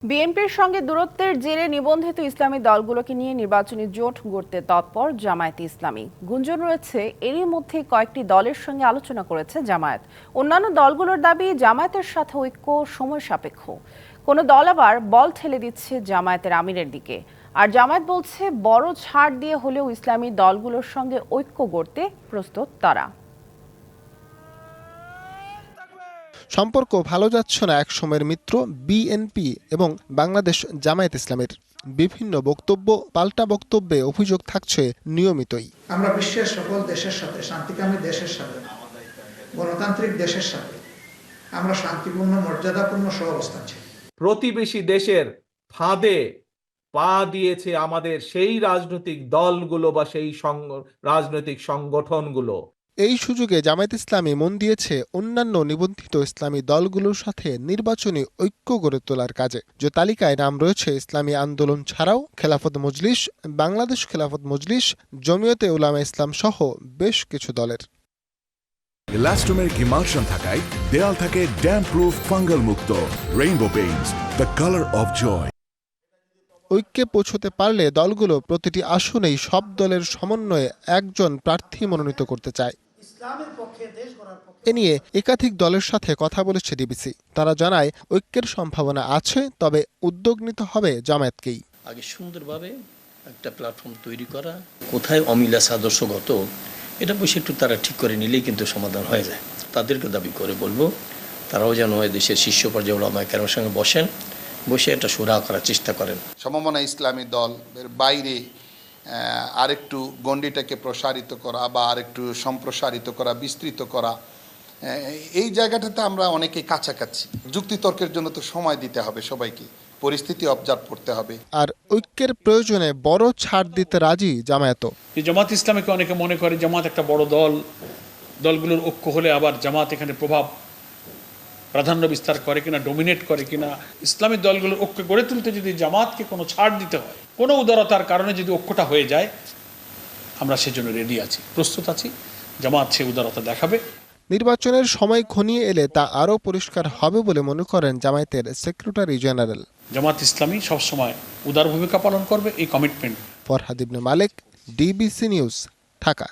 বিএনপির সঙ্গে দূরত্বের জেরে নিবন্ধিত ইসলামী দলগুলোকে নিয়ে নির্বাচনী জোট গড়তে তৎপর জামায়াতে ইসলামী। গুঞ্জন রয়েছে এরই মধ্যে কয়েকটি দলের সঙ্গে আলোচনা করেছে জামায়াত। অন্যান্য দলগুলোর দাবি জামায়াতের সাথে ঐক্য সময় সাপেক্ষ। কোনো দল আবার বল ঠেলে দিচ্ছে জামায়াতের আমিরের দিকে। আর জামায়াত বলছে বড় ছাড় দিয়ে হলেও ইসলামী দলগুলোর সঙ্গে ঐক্য গড়তে প্রস্তুত তারা। সম্পর্ক ভালো যাচ্ছে না একসময়ের মিত্র বিএনপি এবং বাংলাদেশ জামায়াত ইসলামের। বিভিন্ন বক্তব্য পাল্টা বক্তব্যে অভিযোগ থাকছে নিয়মিতই। আমরা বিশ্বের সকল দেশের সাথে, শান্তিকামী দেশের সাথে, গণতান্ত্রিক দেশের সাথে আমরা শান্তিপূর্ণ মর্যাদাপূর্ণ সহাবস্থান চাই। প্রতিবেশী দেশের ফাঁদে পা দিয়েছে আমাদের সেই রাজনৈতিক দলগুলো বা সেই রাজনৈতিক সংগঠনগুলো। এই সুযোগে জামায়াত ইসলামী মন দিয়েছে অন্যান্য নিবন্ধিত ইসলামী দলগুলোর সাথে নির্বাচনী ঐক্য গড়ে তোলার কাজে। যে তালিকায় নাম রয়েছে ইসলামী আন্দোলন ছাড়াও খেলাফত মজলিস, বাংলাদেশ খেলাফত মজলিস, জমিয়তে উলামা ইসলাম সহ বেশ কিছু দলের। ইলাস্টোমেরিক ইমালশন থাকায় দেয়াল থাকে ড্যাম্প প্রুফ ফাঙ্গাল মুক্ত। Rainbow paints, the colour of joy. ঐক্যে পৌঁছতে পারলে দলগুলো প্রতিটি আসনেই সব দলের সমন্বয়ে একজন প্রার্থী মনোনীত করতে চায়। এ নিয়ে একাধিক দলের সাথে কথা বলেছে ডিবিসি। তারা জানায় ঐক্যের সম্ভাবনা আছে, তবে উদ্যোগ নিতে হবে জামায়াতকেই। আগে সুন্দরভাবে একটা প্ল্যাটফর্ম তৈরি করা, কোথায় অমিল আছে আদর্শগত, এটা বসে একটু তারা ঠিক করে নিলেই কিন্তু সমাধান হয়ে যায়। তাদেরকে দাবি করে বলবো তারাও যেন দেশের শীর্ষ পর্যায়ে ওলামায়ে কেরামের সঙ্গে বসে একটা সুরা করার চেষ্টা করেন। সমমনা ইসলামী দলের বাইরে আরেকটু গণ্ডিটাকে প্রসারিত করা বা আরেকটু সম্প্রসারিত করা, বিস্তৃত করা, এই জায়গাটাতে আমরা অনেকে কাছাকাছি। যুক্তিতর্কের জন্য তো সময় দিতে হবে সবাইকে, পরিস্থিতি অবজার্ভ করতে হবে। আর ঐক্যের প্রয়োজনে বড় ছাড় দিতে রাজি জামায়াতও। জামাত ইসলামীকে অনেকে মনে করে জামাত একটা বড় দলগুলোর ঐক্য হলে আবার জামাত এখানে প্রাধান্য বিস্তার করে কিনা, ডোমিনেট করে কিনা। ইসলামী দলগুলোর ঐক্য গড়ে তুলতে যদি জামাতকে কোনো ছাড় দিতে হয়, কোনো উদারতার কারণে যদি ঐক্যটা হয়ে যায়, আমরা সেজন্য রেডি আছি, প্রস্তুত আছি। জামাত সে উদারতা দেখাবে। নির্বাচনের সময় ঘনিয়ে এলে তা আরও পরিষ্কার হবে বলে মনে করেন জামায়াতের সেক্রেটারি জেনারেল। জামাত ইসলামী সবসময় উদার ভূমিকা পালন করবে, এই কমিটমেন্ট। ফরহাদ ইবনে মালেক, ডিবিসি নিউজ, ঢাকা।